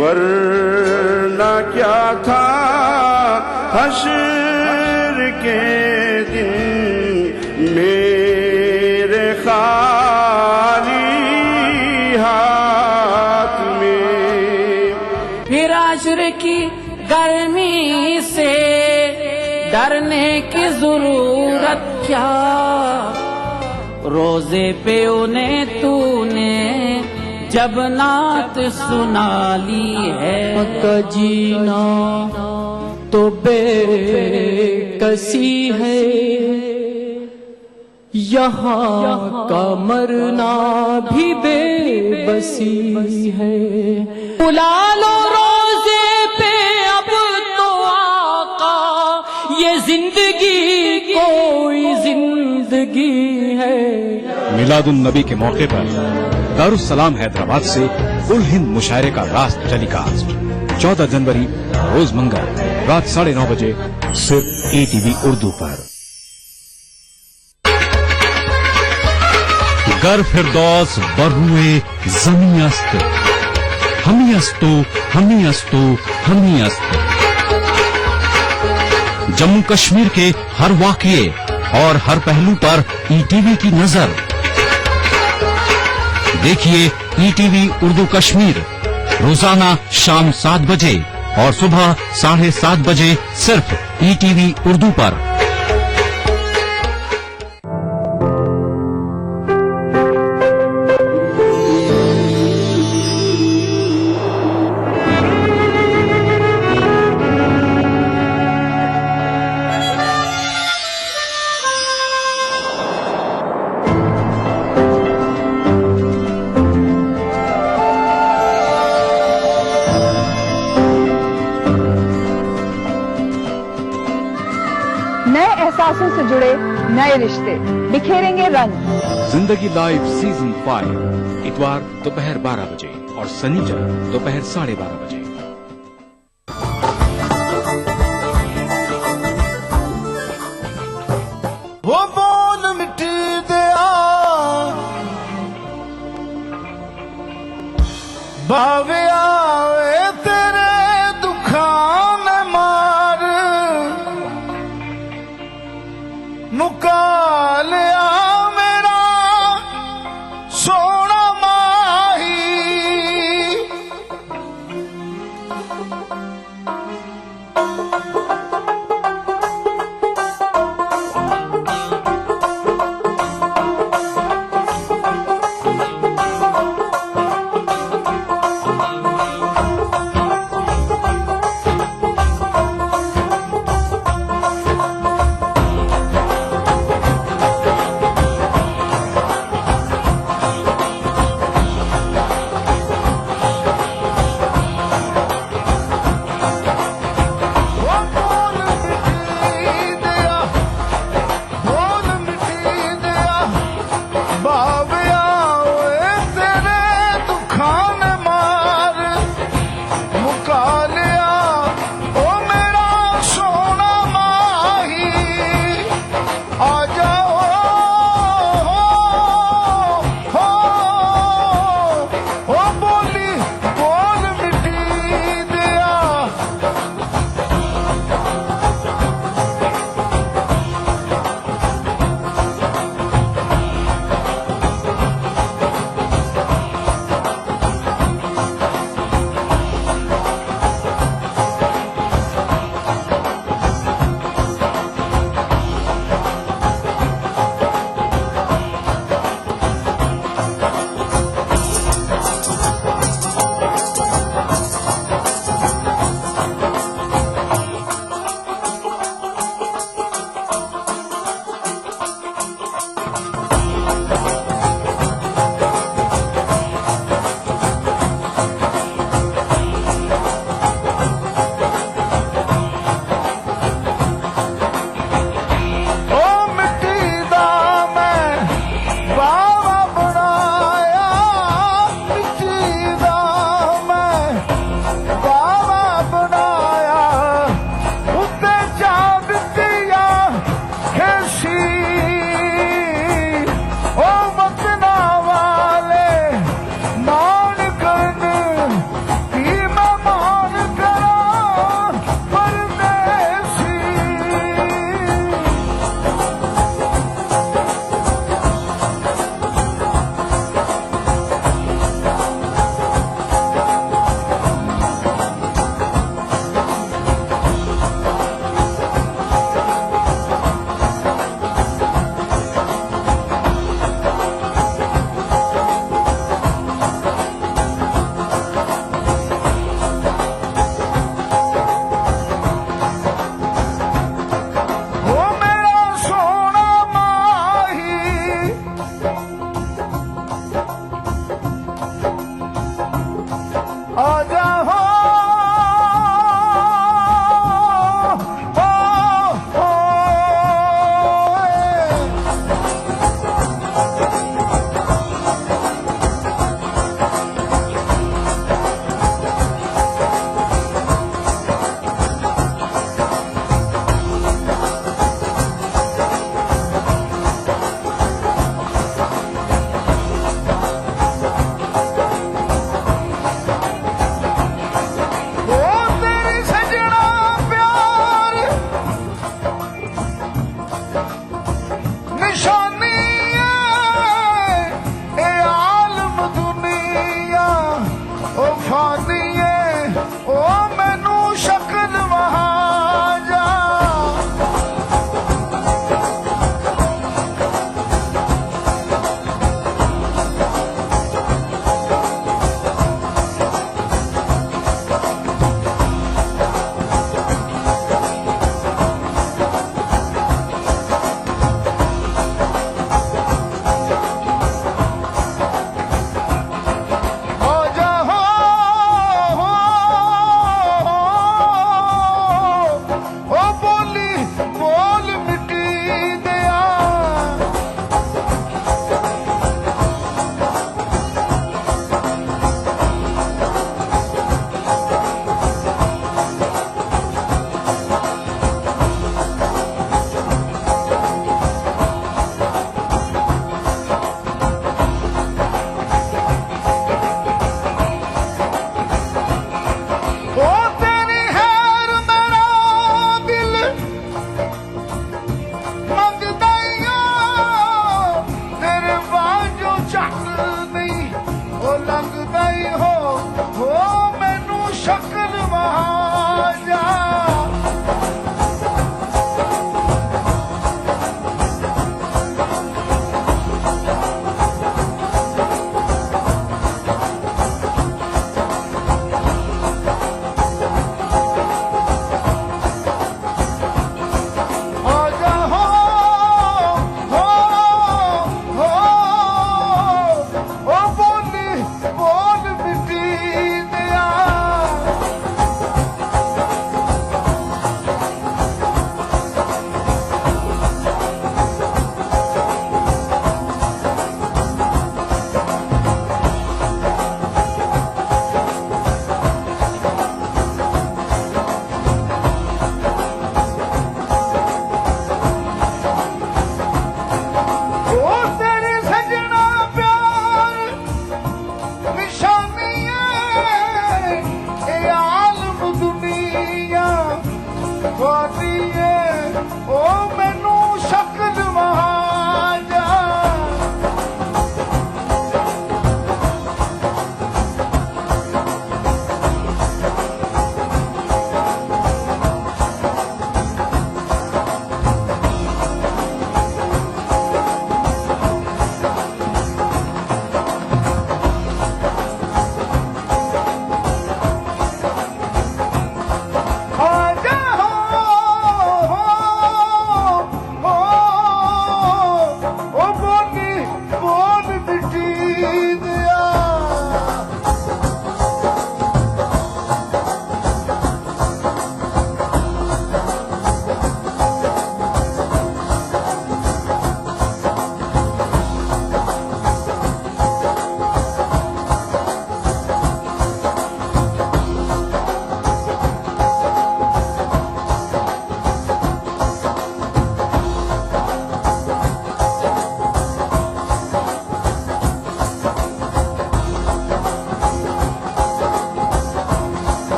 वरना क्या था हश्र के दिन मेरे खाली हाथ में। फिर आश्र की गर्मी से डरने की जरूरत क्या, रोजे पे उन्हें तूने जब नात सुना ली है। का जीना तो बेकसी है, यहाँ का मरना भी बेबसी है। बुला लो रोजे पे अब तो आका, ये जिंदगी कोई जिंदगी है। मिलादुन नबी के मौके पर दारुस्सलाम हैदराबाद से उल हिंद मुशायरे का रास्त टेलीकास्ट 14 जनवरी रोज मंगल रात 9:30 बजे सिर्फ ATV उर्दू पर। गर फिरदौस बरुए जमी अस्त, हमी अस्तो हमी अस्तो हमी अस्त। जम्मू कश्मीर के हर वाकये और हर पहलू पर ETV की नजर। देखिए ETV उर्दू कश्मीर रोजाना शाम 7 बजे और सुबह 7:30 बजे सिर्फ ETV उर्दू पर। नए एहसासों से जुड़े नए रिश्ते बिखेरेंगे रंग। जिंदगी लाइव सीजन 5 इतवार दोपहर 12 बजे और शनिचर दोपहर 12:30 बजे। वो बोल मिट दिया भावे आवे तेरे दुखान मार, मुका लिया मेरा सोना माही।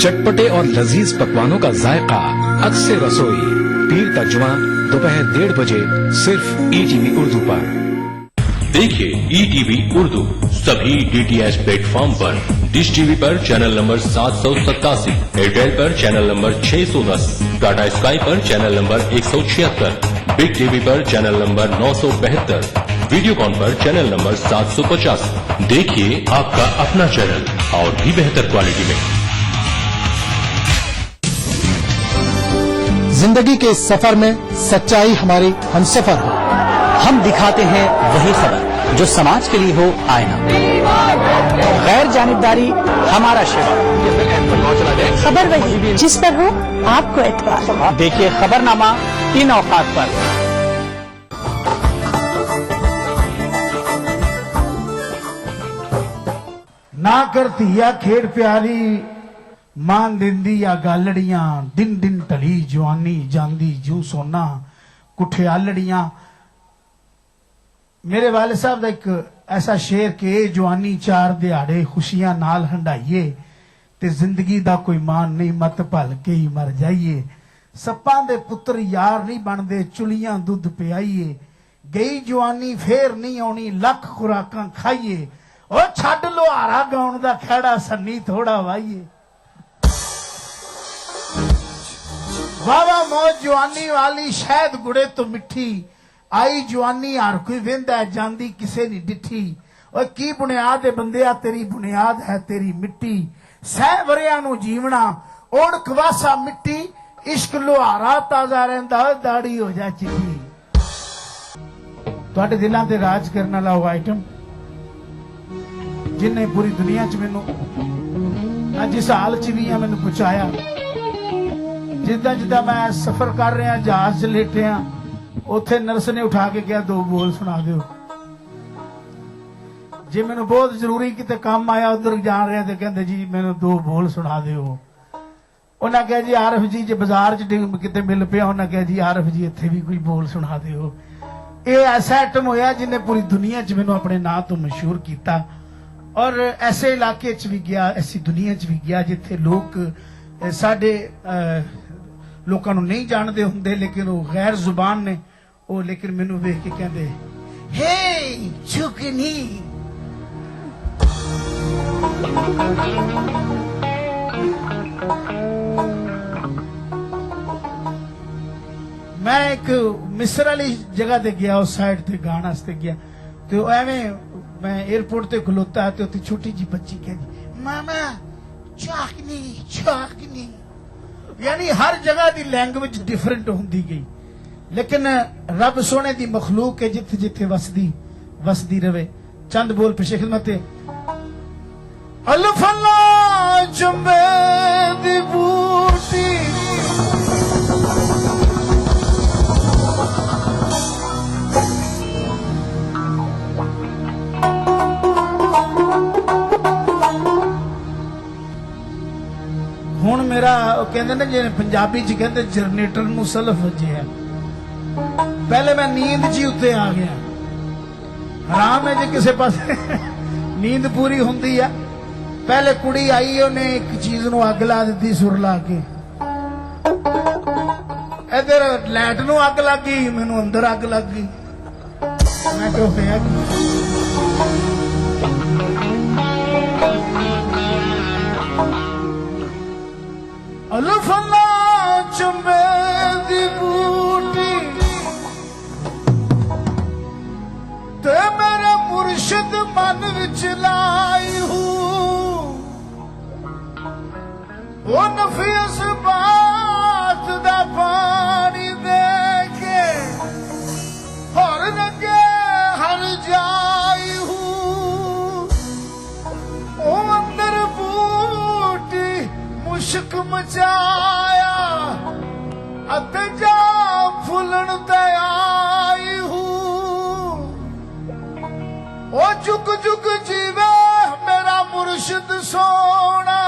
चटपटे और लजीज पकवानों का जायका, अक्सर रसोई, पीर का जुमा दोपहर 1:30 बजे सिर्फ ETV उर्दू पर। देखिए ETV उर्दू सभी DTH प्लेटफॉर्म पर। डिश टीवी पर चैनल नंबर 787, एयरटेल पर चैनल नंबर 610, टाटा स्काई पर चैनल नंबर 176, बिग टीवी पर चैनल नंबर 972, वीडियोकॉन पर चैनल नंबर 750। देखिए आपका अपना चैनल और भी बेहतर क्वालिटी में। जिंदगी के इस सफर में सच्चाई हमारी हमसफर हो। हम दिखाते हैं वही खबर जो समाज के लिए हो आईना। गैर जानिबदारी हमारा शिवा। खबर वही जिस पर हो आपको एतबार। देखिए खबरनामा इन औकात पर। ना कर धीया खेड़ प्यारी मान दिंदी या गालड़ियां, दिन दिन ढली जवानी जांदी जू सोना कुठे आलड़ियां। मेरे वाले साहब का एक ऐसा शेर कि जवानी 4 दिहाड़े खुशियां नाल हंडाइए ते जिंदगी दा कोई मान नहीं मत भल के ही मर जाइए। सप्पां दे पुत्र यार नहीं बनदे चुलियां दुध पियाइए। गई जवानी फेर नहीं आउणी लख खुराकां खाइए। ओ छड्ड लोहारा गाउण दा खैड़ा सन्नी थोड़ा वाइए। वावा मौज जवानी वाली शहद गुड़े तो मिठी आई जवानी हर कोई वेंदा जांदी किसे नहीं डिठी। और की बुनियाद है बंदिया तेरी बुनियाद है तेरी मिट्टी। 100 वरियां नू जीवना ओढ़ कवासा मिट्टी। इश्क लोहारा ताजा रहिंदा दाड़ी हो जा चिट्टी। तुहाडे दिलां ते राज करन वाला वो आइटम जिन्हें पूरी दुनिया च मैनू जिस हाल च भी मैनू पहुंचाया। जिदा जिदा मैं सफर कर रहा जहाज च लेटिया उथे नर्स ने उठा के कहा 2 बोल सुना दो। जे मैनू बहुत जरूरी किते काम आया उधर जान रहा तो कहते जी मैनू 2 बोल सुना दो। उन्हें कहा जी आरफ जी जे बाजार च किते मिल पिया उन्हें कहा जी आरफ जी इत्थे भी कोई बोल सुना दो। ये ऐसा आइटम होया जिन्हें पूरी दुनिया च मैनू अपने नाम तो मशहूर किया। और ऐसे इलाके च भी गया ऐसी दुनिया च भी गया जिथे लोग साडे लोगों को नहीं जानते होंगे लेकिन वो गैर जुबान ने वो लेकिन मैनू वेख के कहते हे चुकनी। मैं एक मिस्र वाली जगह ते गया उस साइड ते गाना वास्ते गया तो एवें मैं एयरपोर्ट ते खलोता है तो छोटी जी बच्ची कहती मामा चाकनी चाकनी। यानी हर जगह की लैंग्वेज डिफरेंट होंदी गई लेकिन रब सोने की मखलूक है जिथे जिथे वसदी रवे। चंद बोल पेशे खिदमत अल्फला चंबे दी बूटी हुण मेरा कहते ना जिवें पंजाबी च कहते जनरेटर नूं सलफ वजिया। पहले मैं नींद जी उत्ते आ गया। हराम है जी किसी पास नींद पूरी होंदी है। पहले कुड़ी आई उन्हें एक चीज नूं अग ला दी सुर ला के। इधर लाइट नूं अग लग गई मैनू अंदर अग लग गई। मैं क्यों होया अल्फला चंबे दी बूटी ते मेरे मुर्शिद मन विच लाई हूं। वो नफीस बात दा पानी दे के हर लगे हर जाई हूं। ओ अंदर बूटी मुश्क मचाया अते जा फुलन ते आई हूं। ओ जुग जुग जीवे मेरा मुर्शिद सोना।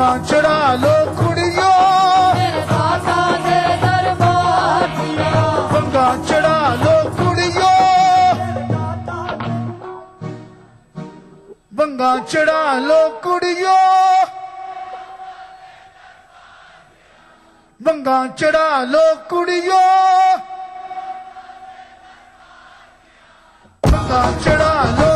ਬੰਗਾ ਚੜਾ ਲੋ ਕੁੜੀਓ ਬੰਗਾ ਚੜਾ ਲੋ ਕੁੜੀਓ ਬੰਗਾ ਚੜਾ ਲੋ ਕੁੜੀਓ ਬੰਗਾ ਚੜਾ ਲੋ ਕੁੜੀਓ ਬੰਗਾ ਚੜਾ ਲੋ